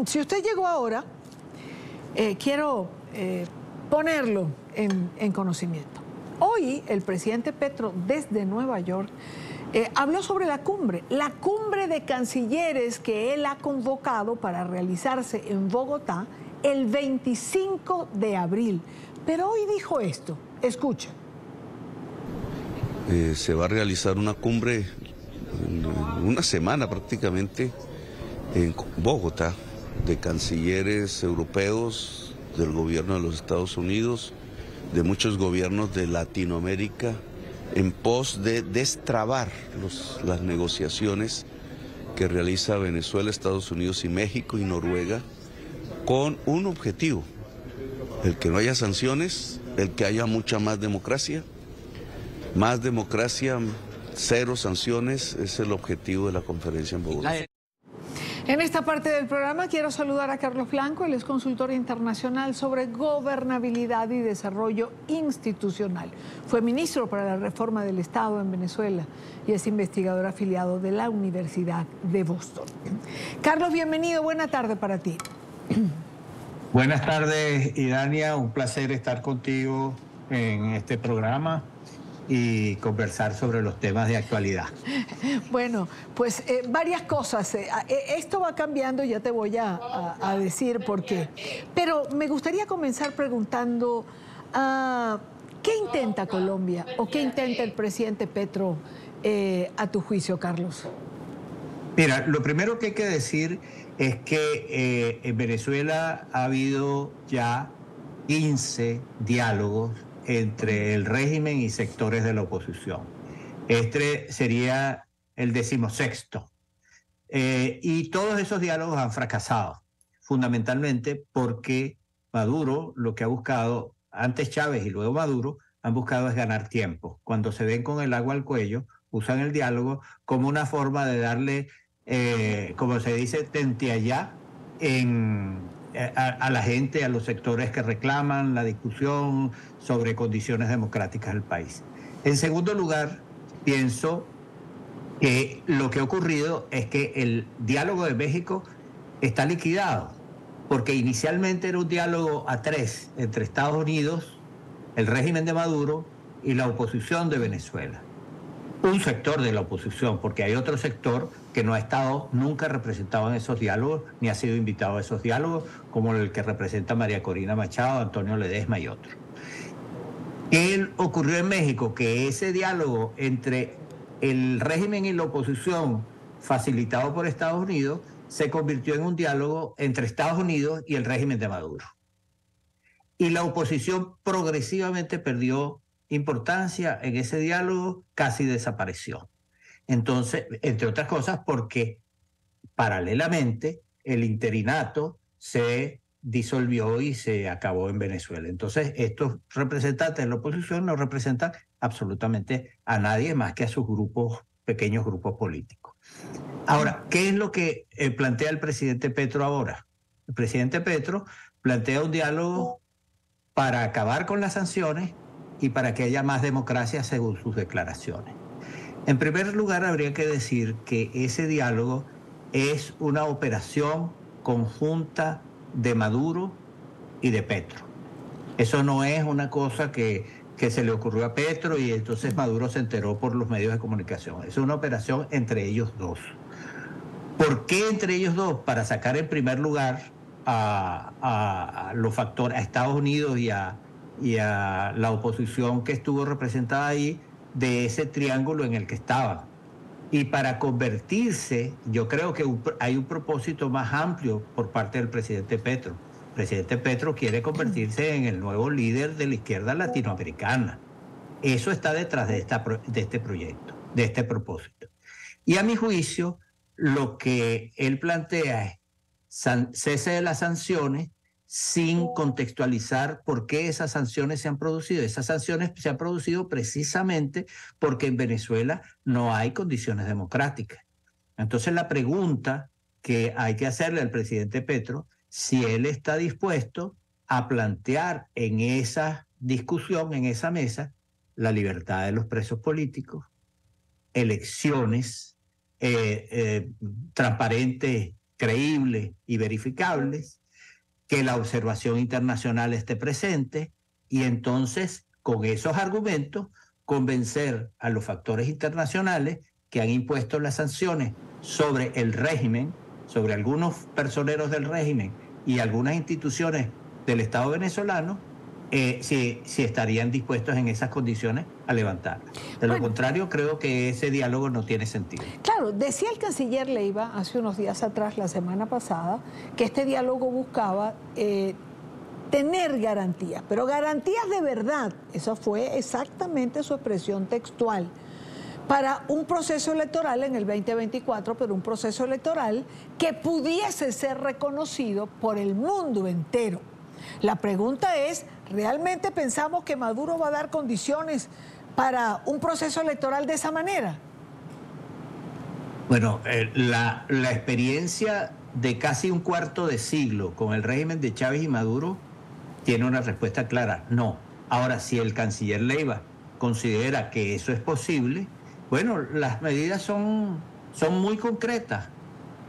Si usted llegó ahora, quiero ponerlo en conocimiento. Hoy el presidente Petro, desde Nueva York, habló sobre la cumbre de cancilleres que él ha convocado para realizarse en Bogotá el 25 de abril. Pero hoy dijo esto, escucha. Se va a realizar una cumbre en una semana prácticamente en Bogotá de cancilleres europeos, del gobierno de los Estados Unidos, de muchos gobiernos de Latinoamérica, en pos de destrabar las negociaciones que realiza Venezuela, Estados Unidos y México y Noruega con un objetivo: el que no haya sanciones, el que haya mucha más democracia, cero sanciones, es el objetivo de la conferencia en Bogotá. En esta parte del programa quiero saludar a Carlos Blanco, él es consultor internacional sobre gobernabilidad y desarrollo institucional. Fue ministro para la reforma del Estado en Venezuela y es investigador afiliado de la Universidad de Boston. Carlos, bienvenido, buena tarde para ti. Buenas tardes, Idania, un placer estar contigo en este programa y conversar sobre los temas de actualidad. Bueno, pues varias cosas. Esto va cambiando, ya te voy a decir por qué. Pero me gustaría comenzar preguntando, ¿qué intenta Colombia o qué intenta el presidente Petro a tu juicio, Carlos? Mira, lo primero que hay que decir es que en Venezuela ha habido ya 15 diálogos entre el régimen y sectores de la oposición. Este sería el 16º. Y todos esos diálogos han fracasado, fundamentalmente porque Maduro lo que ha buscado, antes Chávez y luego Maduro, han buscado es ganar tiempo. Cuando se ven con el agua al cuello, usan el diálogo como una forma de darle, como se dice, tente allá a la gente, a los sectores que reclaman la discusión sobre condiciones democráticas del país. En segundo lugar, pienso que lo que ha ocurrido es que el diálogo de México está liquidado, porque inicialmente era un diálogo a tres entre Estados Unidos, el régimen de Maduro y la oposición de Venezuela. Un sector de la oposición, porque hay otro sector que no ha estado nunca representado en esos diálogos, ni ha sido invitado a esos diálogos, como el que representa María Corina Machado, Antonio Ledesma y otros. ¿Qué ocurrió en México? Que ese diálogo entre el régimen y la oposición, facilitado por Estados Unidos, se convirtió en un diálogo entre Estados Unidos y el régimen de Maduro. Y la oposición progresivamente perdió importancia en ese diálogo, casi desapareció. Entonces, entre otras cosas, porque paralelamente el interinato se disolvió y se acabó en Venezuela. Entonces, estos representantes de la oposición no representan absolutamente a nadie más que a sus grupos, pequeños grupos políticos. Ahora, ¿qué es lo que plantea el presidente Petro ahora? El presidente Petro plantea un diálogo para acabar con las sanciones y para que haya más democracia según sus declaraciones. En primer lugar, habría que decir que ese diálogo es una operación conjunta de Maduro y de Petro. Eso no es una cosa que se le ocurrió a Petro y entonces Maduro se enteró por los medios de comunicación. Es una operación entre ellos dos. ¿Por qué entre ellos dos? Para sacar en primer lugar a los factores, a Estados Unidos y a la oposición que estuvo representada ahí, de ese triángulo en el que estaban. Y para convertirse, yo creo que hay un propósito más amplio por parte del presidente Petro. El presidente Petro quiere convertirse en el nuevo líder de la izquierda latinoamericana. Eso está detrás de este proyecto, de este propósito. Y a mi juicio, lo que él plantea es cese de las sanciones sin contextualizar por qué esas sanciones se han producido. Esas sanciones se han producido precisamente porque en Venezuela no hay condiciones democráticas. Entonces la pregunta que hay que hacerle al presidente Petro, si él está dispuesto a plantear en esa discusión, en esa mesa, la libertad de los presos políticos, elecciones transparentes creíbles y verificables, que la observación internacional esté presente y entonces con esos argumentos convencer a los factores internacionales que han impuesto las sanciones sobre el régimen, sobre algunos personeros del régimen y algunas instituciones del Estado venezolano, si estarían dispuestos en esas condiciones a levantarlas. De lo contrario, creo que ese diálogo no tiene sentido. Claro, decía el canciller Leiva hace unos días atrás, la semana pasada, que este diálogo buscaba tener garantías, pero garantías de verdad. Esa fue exactamente su expresión textual. Para un proceso electoral en el 2024, pero un proceso electoral que pudiese ser reconocido por el mundo entero. La pregunta es, ¿realmente pensamos que Maduro va a dar condiciones para un proceso electoral de esa manera? Bueno, la experiencia de casi un cuarto de siglo con el régimen de Chávez y Maduro tiene una respuesta clara, no. Ahora, si el canciller Leiva considera que eso es posible, bueno, las medidas son muy concretas.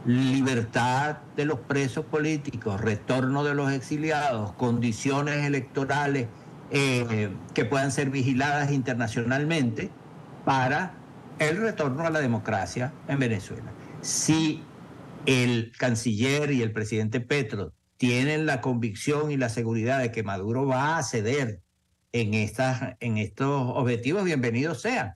Libertad de los presos políticos, retorno de los exiliados, condiciones electorales que puedan ser vigiladas internacionalmente para el retorno a la democracia en Venezuela. Si el canciller y el presidente Petro tienen la convicción y la seguridad de que Maduro va a ceder en estos objetivos, bienvenidos sean.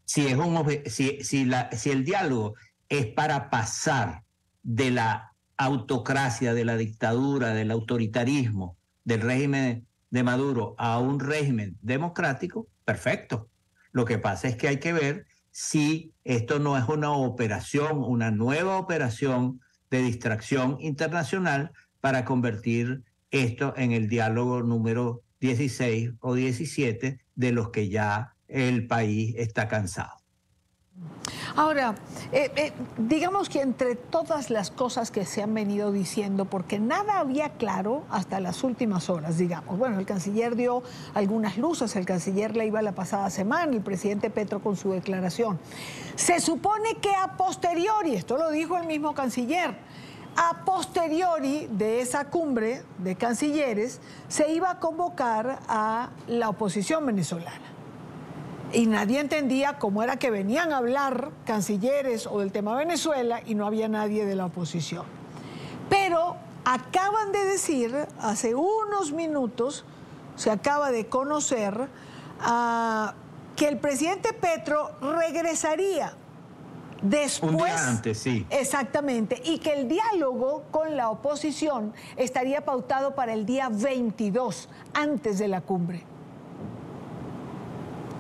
Si el diálogo es para pasar de la autocracia, de la dictadura, del autoritarismo, del régimen de Maduro a un régimen democrático, perfecto. Lo que pasa es que hay que ver si esto no es una nueva operación de distracción internacional para convertir esto en el diálogo número 16 o 17 de los que ya el país está cansado. Ahora, digamos que entre todas las cosas que se han venido diciendo, porque nada había claro hasta las últimas horas, digamos. Bueno, el canciller dio algunas luces, el canciller Leiva la pasada semana, el presidente Petro con su declaración. Se supone que a posteriori, esto lo dijo el mismo canciller, a posteriori de esa cumbre de cancilleres, se iba a convocar a la oposición venezolana. Y nadie entendía cómo era que venían a hablar cancilleres o del tema Venezuela y no había nadie de la oposición. Pero acaban de decir, hace unos minutos, se acaba de conocer que el presidente Petro regresaría después. Un día antes, sí. Exactamente. Y que el diálogo con la oposición estaría pautado para el día 22, antes de la cumbre.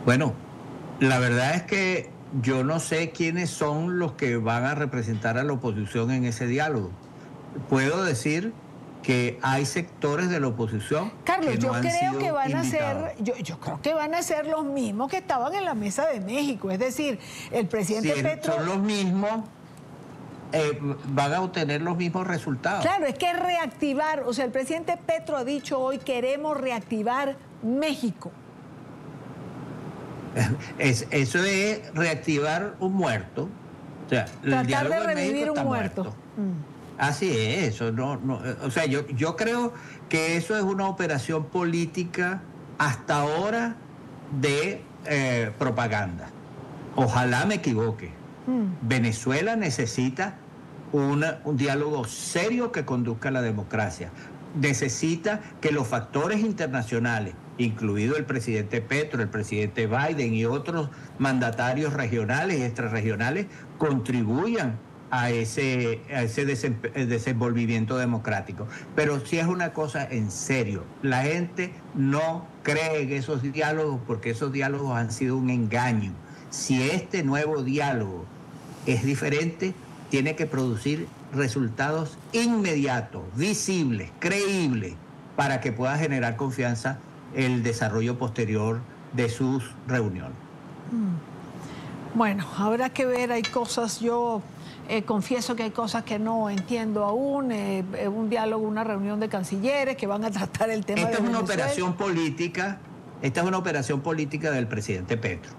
Bueno, la verdad es que yo no sé quiénes son los que van a representar a la oposición en ese diálogo. Puedo decir que hay sectores de la oposición Carlos, que no han sido que van invitados. a ser, yo creo que van a ser los mismos que estaban en la mesa de México. Es decir, el presidente Petro... son los mismos, van a obtener los mismos resultados. Claro, es que reactivar, o sea, el presidente Petro ha dicho hoy, queremos reactivar México. Eso es reactivar un muerto. O sea, tratar de revivir un muerto. Así es, eso o sea, yo creo que eso es una operación política hasta ahora de propaganda. Ojalá me equivoque. Venezuela necesita un diálogo serio que conduzca a la democracia. Necesita que los factores internacionales, incluido el presidente Petro, el presidente Biden y otros mandatarios regionales y extrarregionales, contribuyan a ese desenvolvimiento democrático. Pero si es una cosa en serio, la gente no cree en esos diálogos porque esos diálogos han sido un engaño. Si este nuevo diálogo es diferente, tiene que producir resultados inmediatos, visibles, creíbles, para que pueda generar confianza el desarrollo posterior de sus reuniones. Bueno, habrá que ver, hay cosas, yo confieso que hay cosas que no entiendo aún, un diálogo, una reunión de cancilleres que van a tratar el tema de Venezuela. Esta es una operación política del presidente Petro.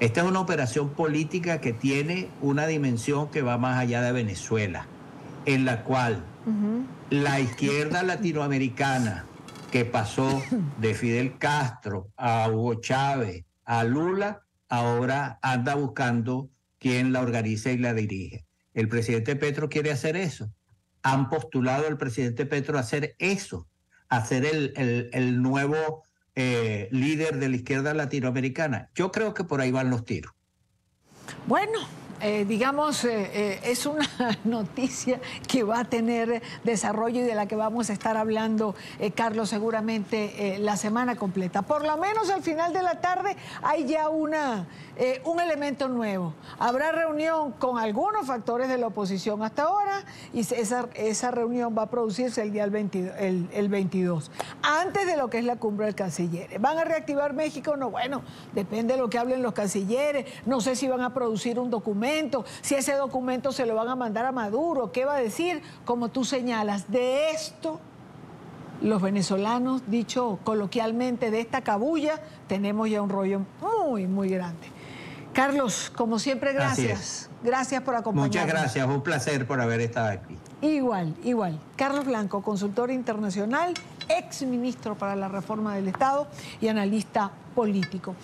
Esta es una operación política que tiene una dimensión que va más allá de Venezuela. en la cual la izquierda latinoamericana, que pasó de Fidel Castro a Hugo Chávez a Lula, ahora anda buscando quién la organiza y la dirige. El presidente Petro quiere hacer eso. Han postulado al presidente Petro a hacer eso, a ser el nuevo líder de la izquierda latinoamericana. Yo creo que por ahí van los tiros. Bueno, digamos, es una noticia que va a tener desarrollo y de la que vamos a estar hablando, Carlos, seguramente la semana completa. Por lo menos al final de la tarde hay ya un elemento nuevo. Habrá reunión con algunos factores de la oposición hasta ahora y esa reunión va a producirse el día el 22, antes de lo que es la cumbre del canciller. ¿Van a reactivar México? No, bueno, depende de lo que hablen los cancilleres. No sé si van a producir un documento, si ese documento se lo van a mandar a Maduro, ¿qué va a decir? Como tú señalas, de esto los venezolanos, dicho coloquialmente, de esta cabulla, tenemos ya un rollo muy, muy grande. Carlos, como siempre, gracias. Gracias por acompañarnos. Muchas gracias, un placer por haber estado aquí. Igual, igual. Carlos Blanco, consultor internacional, ex ministro para la reforma del Estado y analista político.